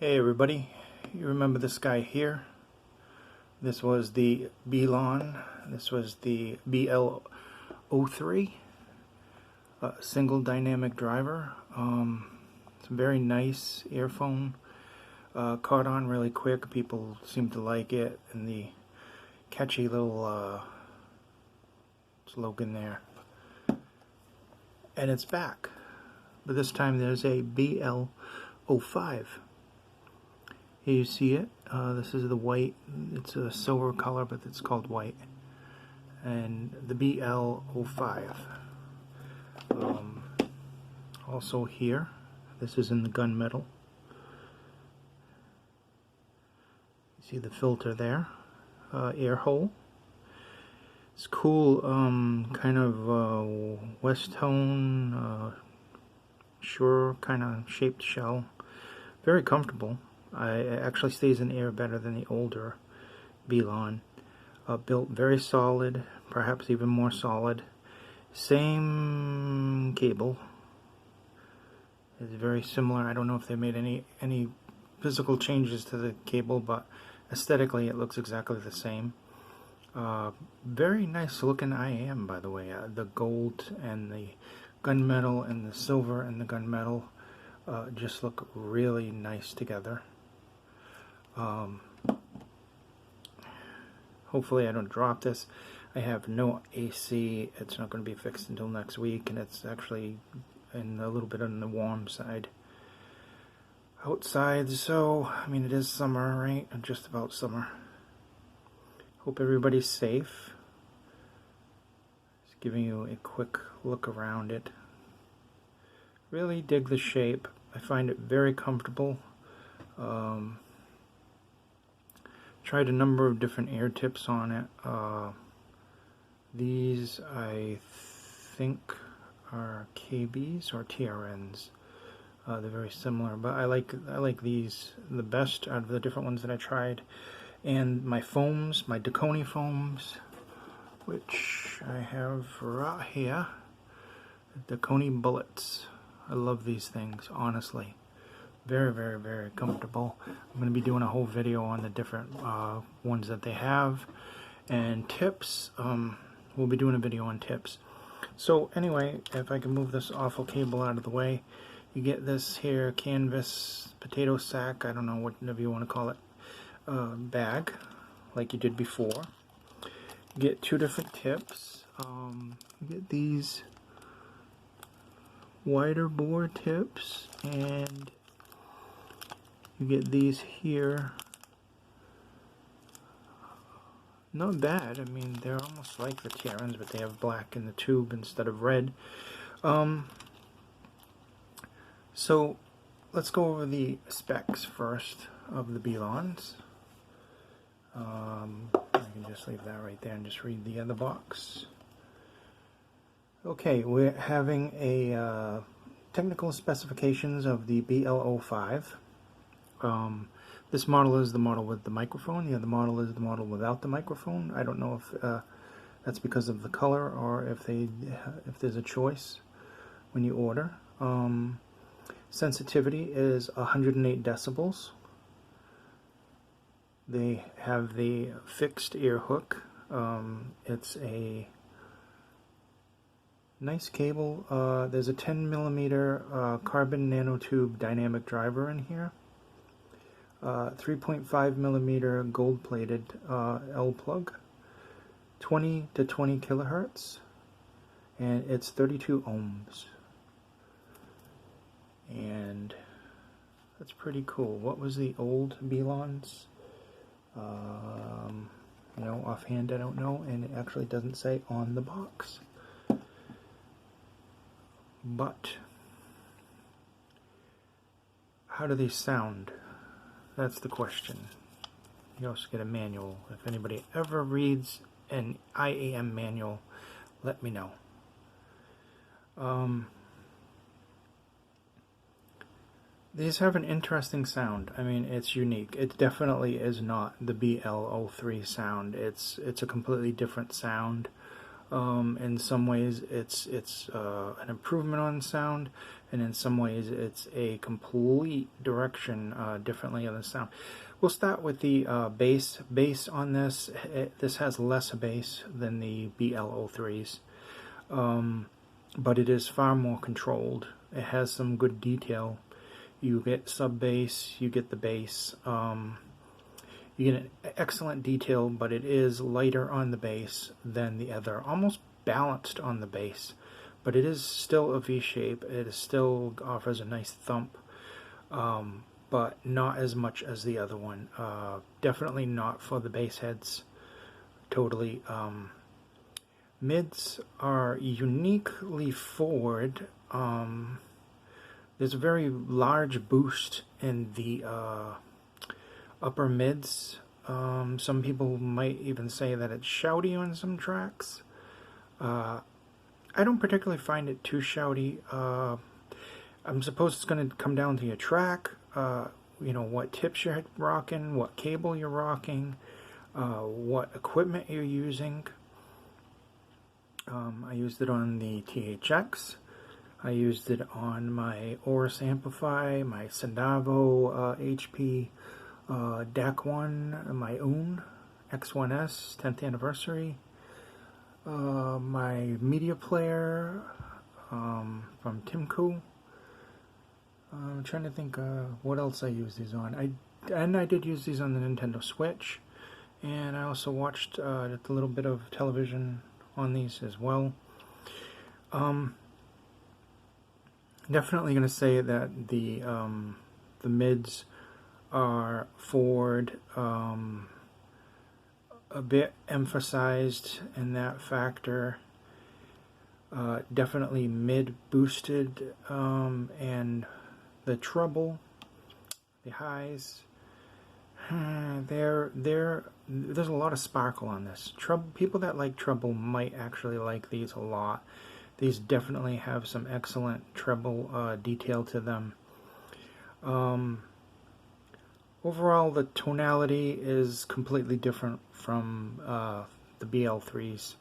Hey everybody, you remember this guy here? This was the Blon, this was the BL03, single dynamic driver. It's a very nice earphone, caught on really quick, people seem to like it, and the catchy little slogan there. And it's back, but this time there's a BL05. Here you see it. This is the white. It's a silver color, but it's called white. And the BL05. Also here, this is in the gunmetal. You see the filter there. Air hole. It's cool, kind of West tone, sure kind of shaped shell. Very comfortable. It actually stays in air better than the older Blon. Built very solid, perhaps even more solid. Same cable. It's very similar. I don't know if they made any physical changes to the cable, but aesthetically it looks exactly the same. Very nice looking IM, by the way. The gold and the gunmetal and the silver and the gunmetal just look really nice together. Hopefully I don't drop this. I have no AC. It's not going to be fixed until next week, and it's actually in a little bit on the warm side outside. So I mean, it is summer, right? Just about summer. Hope everybody's safe. Just giving you a quick look around it. Really dig the shape. I find it very comfortable. Tried a number of different ear tips on it. These I think are KBs or TRNs. They're very similar, but I like these the best out of the different ones that I tried. And my foams, my Dakoni foams, which I have right here, Dakoni bullets. I love these things, honestly. Very, very, very comfortable. I'm going to be doing a whole video on the different ones that they have. And tips, we'll be doing a video on tips. So anyway, if I can move this awful cable out of the way, you get this here canvas potato sack, I don't know, whatever you want to call it, bag, like you did before. You get two different tips. You get these wider bore tips, and you get these here. Not bad. I mean, they're almost like the Terrans, but they have black in the tube instead of red. So let's go over the specs first of the Blons. I can just leave that right there and just read the other box. Okay, we're having a technical specifications of the BL05. This model is the model with the microphone. The other model is the model without the microphone. I don't know if that's because of the color or if there's a choice when you order. Sensitivity is 108 decibels. They have the fixed ear hook. It's a nice cable. There's a 10mm carbon nanotube dynamic driver in here. 3.5mm gold-plated L plug, 20 to 20 kilohertz, and it's 32 ohms. And that's pretty cool. What was the old Blons? You know, offhand I don't know, and it actually doesn't say on the box. But how do they sound? That's the question. You also get a manual. If anybody ever reads an IAM manual, let me know. These have an interesting sound. I mean, it's unique. It definitely is not the BL03 sound. It's a completely different sound. In some ways, it's an improvement on sound, and in some ways, it's a complete direction differently of the sound. We'll start with the bass. Bass on this. This has less bass than the BL03s, but it is far more controlled. It has some good detail. You get sub bass. You get the bass. You get an excellent detail, but it is lighter on the bass than the other, almost balanced on the bass, but it is still a V shape. It still offers a nice thump, but not as much as the other one. Definitely not for the bass heads. Totally. Mids are uniquely forward. There's a very large boost in the upper mids. Some people might even say that it's shouty on some tracks. I don't particularly find it too shouty. I'm supposed it's going to come down to your track, what tips you're rocking, what cable you're rocking, what equipment you're using. I used it on the THX. I used it on my Oris Amplify, my Sendavo HP DAC 1, my own X1S 10th anniversary, my media player from Timco. I'm trying to think what else I use these on. I did use these on the Nintendo Switch, and I also watched a little bit of television on these as well. Definitely going to say that the mids are forward, a bit emphasized in that factor. Definitely mid boosted, and the treble, the highs, there's a lot of sparkle on this. People that like treble might actually like these a lot. These definitely have some excellent treble detail to them. Overall, the tonality is completely different from the BL3s.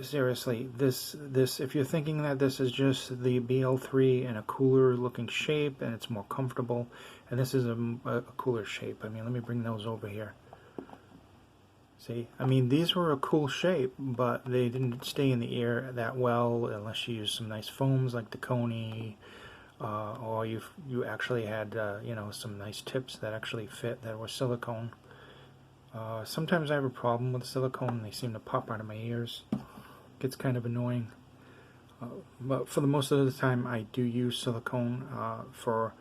Seriously, this if you're thinking that this is just the BL3 in a cooler looking shape and it's more comfortable, and this is a cooler shape. I mean, let me bring those over here. See, I mean, these were a cool shape, but they didn't stay in the ear that well unless you use some nice foams like the Coney, or you actually had some nice tips that actually fit that were silicone. Sometimes I have a problem with silicone. They seem to pop out of my ears. It gets kind of annoying. But for the most of the time, I do use silicone for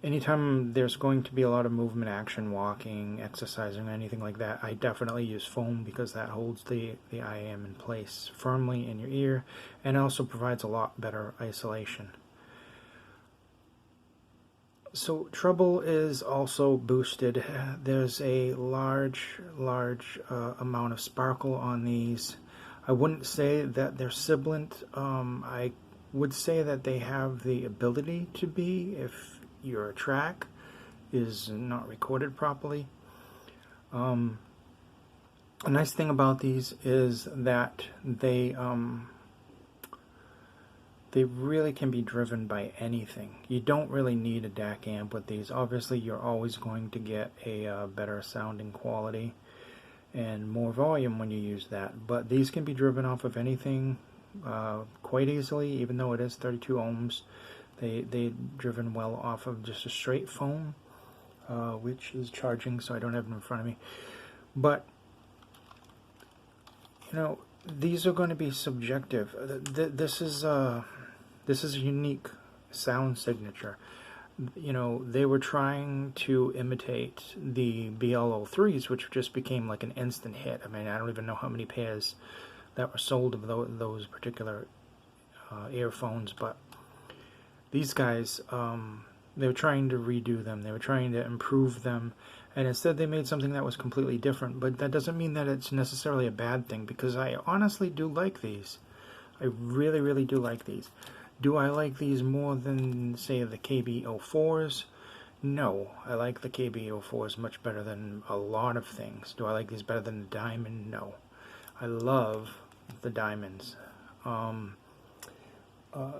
anytime there's going to be a lot of movement, action, walking, exercising, or anything like that. I definitely use foam because that holds the IAM in place firmly in your ear, and also provides a lot better isolation. So treble is also boosted. There's a large amount of sparkle on these. I wouldn't say that they're sibilant. I would say that they have the ability to be if your track is not recorded properly. A nice thing about these is that they really can be driven by anything. You don't really need a DAC amp with these. Obviously, you're always going to get a better sounding quality and more volume when you use that. But these can be driven off of anything quite easily, even though it is 32 ohms. They're driven well off of just a straight foam, which is charging, so I don't have them in front of me. But, these are going to be subjective. This is a unique sound signature. They were trying to imitate the BL03s, which just became like an instant hit. I mean, I don't even know how many pairs that were sold of those particular earphones, but these guys, they were trying to redo them. They were trying to improve them, and instead they made something that was completely different. But that doesn't mean that it's necessarily a bad thing, because I honestly do like these. I really, really do like these. Do I like these more than, say, the KB04s? No. I like the KB04s much better than a lot of things. Do I like these better than the Diamond? No. I love the diamonds.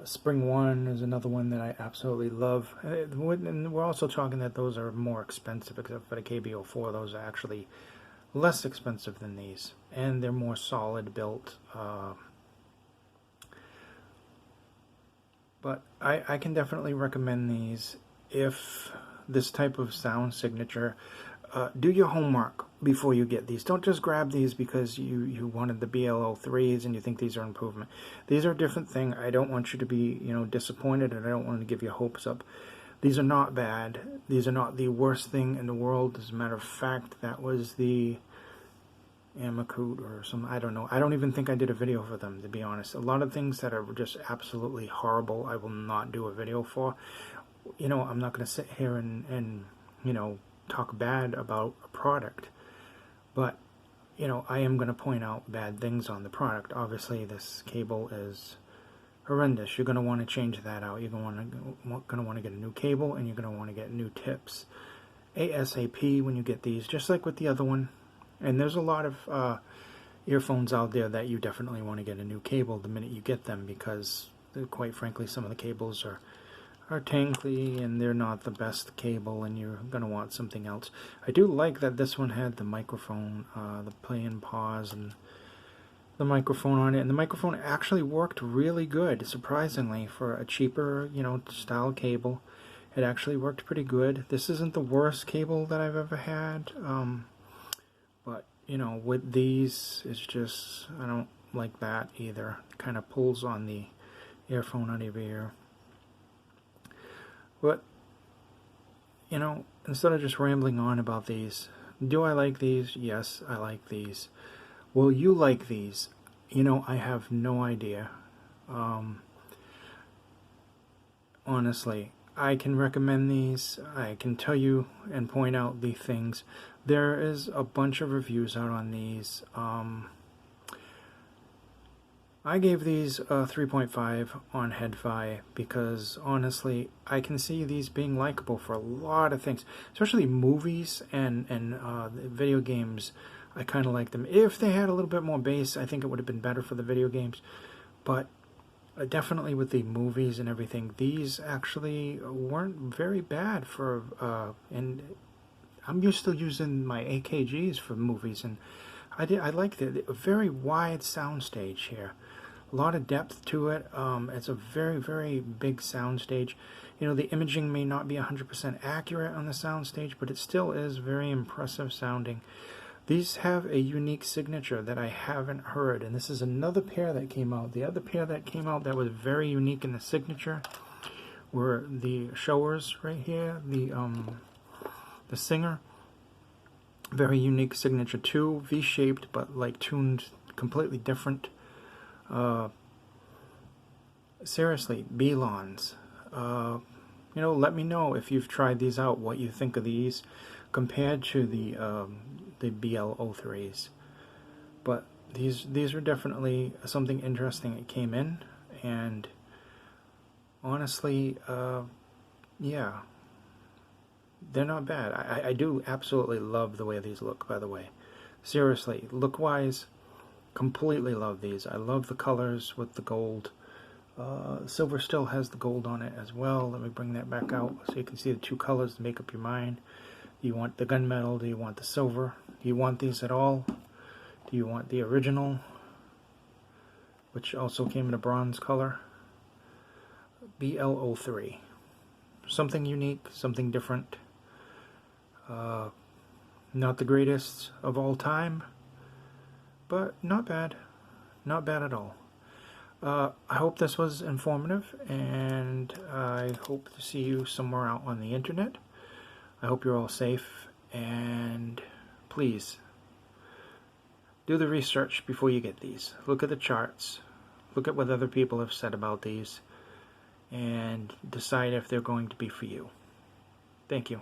Spring One is another one that I absolutely love. And we're also talking that those are more expensive, except for the KB04. Those are actually less expensive than these, and they're more solid built. But I can definitely recommend these if this type of sound signature. Do your homework before you get these. Don't just grab these because you wanted the BL03s and you think these are improvement. These are a different thing. I don't want you to be disappointed, and I don't want to give you hopes up. These are not bad. These are not the worst thing in the world. As a matter of fact, that was the Amacoot or some, I don't know. I don't even think I did a video for them, to be honest. A lot of things that are just absolutely horrible, I will not do a video for. I'm not going to sit here and talk bad about a product, but I am going to point out bad things on the product. Obviously, this cable is horrendous. You're going to want to change that out. You're going to want to get a new cable, and you're going to want to get new tips ASAP when you get these, just like with the other one. And there's a lot of earphones out there that you definitely want to get a new cable the minute you get them, because quite frankly, some of the cables are tangly and they're not the best cable, and you're going to want something else. I do like that this one had the microphone, the play and pause, and the microphone on it. And the microphone actually worked really good, surprisingly, for a cheaper, style cable. It actually worked pretty good. This isn't the worst cable that I've ever had, but with these, it's just, I don't like that either. It kind of pulls on the earphone out of your ear. But, instead of just rambling on about these, do I like these? Yes, I like these. Will you like these? I have no idea. Honestly, I can recommend these. I can tell you and point out the things. There is a bunch of reviews out on these. I gave these a 3.5 on HeadFi because, honestly, I can see these being likable for a lot of things, especially movies and video games. I kind of like them. If they had a little bit more bass, I think it would have been better for the video games. But definitely with the movies and everything, these actually weren't very bad for, and I'm used to using my AKGs for movies, and I like the very wide soundstage here. A lot of depth to it. It's a very, very big soundstage. The imaging may not be 100% accurate on the soundstage, but it still is very impressive sounding. These have a unique signature that I haven't heard, and this is another pair that came out. The other pair that came out that was very unique in the signature were the Showers right here, the Singer. Very unique signature too, V-shaped, but like tuned completely different. Seriously, Blons. Let me know if you've tried these out, what you think of these compared to the BL03s. But these are definitely something interesting that came in, and honestly, yeah, they're not bad. I do absolutely love the way these look, by the way. Seriously, look-wise, completely love these. I love the colors with the gold. Silver still has the gold on it as well. Let me bring that back out so you can see the two colors to make up your mind. Do you want the gunmetal? Do you want the silver? Do you want these at all? Do you want the original, which also came in a bronze color? BL03. Something unique, something different. Not the greatest of all time, but not bad. Not bad at all. I hope this was informative, and I hope to see you somewhere out on the internet. I hope you're all safe, and please do the research before you get these. Look at the charts, look at what other people have said about these, and decide if they're going to be for you. Thank you.